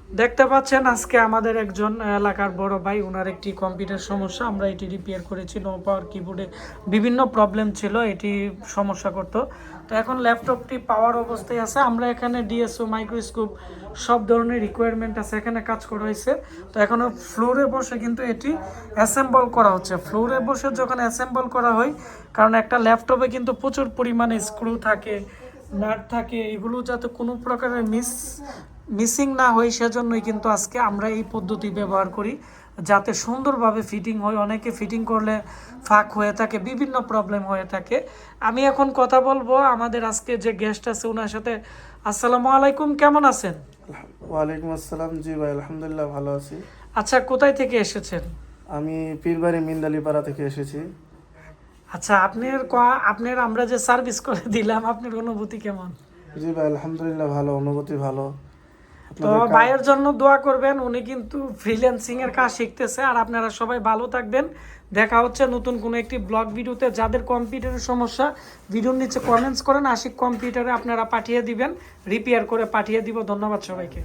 দেখতে পাচ্ছেন আজকে আমাদের একজন এলাকার বড় ভাই, ওনার একটি কম্পিউটার সমস্যা, আমরা এটি রিপেয়ার করেছি। নো পাওয়ার কিবোর্ডে বিভিন্ন প্রবলেম ছিল, এটি সমস্যা করতো। তো এখন ল্যাপটপটি পাওয়ার অবস্থায় আছে। আমরা এখানে ডিএসও মাইক্রোস্কোপ সব ধরনের রিকোয়ারমেন্ট আছে, এখানে কাজ করা হয়েছে। তো এখনও ফ্লোরে বসে কিন্তু এটি অ্যাসেম্বল করা হচ্ছে। ফ্লোরে বসে যখন অ্যাসেম্বল করা হয়, কারণ একটা ল্যাপটপে কিন্তু প্রচুর পরিমাণে স্ক্রু থাকে, নাট থাকে, এগুলো যাতে কোনো প্রকারের মিসিং না হয়, সেজন্যই কিন্তু আজকে আমরা এই পদ্ধতি ব্যবহার করি, যাতে সুন্দরভাবে ফিটিং হয়। অনেকে ফিটিং করলে ফাঁক হয়ে থাকে, বিভিন্ন প্রবলেম হয়ে থাকে। আমি এখন কথা বলবো আমাদের আজকে যে গেস্ট আছে ওনার সাথে। আসসালামু আলাইকুম, কেমন আছেন? ওয়ালাইকুম আসসালাম। জি ভাই, আলহামদুলিল্লাহ ভালো আছি। আচ্ছা, কোথায় থেকে এসেছেন? আমি পীরবাড়ি মিন্দালিপাড়া থেকে এসেছি। আচ্ছা, আপনার আমরা যে সার্ভিস করে দিলাম, আপনার অনুভূতি কেমন? জি ভাই, আলহামদুলিল্লাহ ভালো, অনুভূতি ভালো। তো আপনাদের ভাইয়ের জন্য দোয়া করবেন, উনি কিন্তু ফ্রিল্যান্সিং এর কাজ শিখতেছে। আর আপনারা সবাই ভালো থাকবেন। দেখা হচ্ছে নতুন কোনো একটি ব্লগ ভিডিওতে। যাদের কম্পিউটারের সমস্যা, ভিডিওর নিচে কমেন্টস করেন, আশিক কম্পিউটারে আপনারা পাঠিয়ে দিবেন, রিপেয়ার করে পাঠিয়ে দিব। ধন্যবাদ সবাইকে।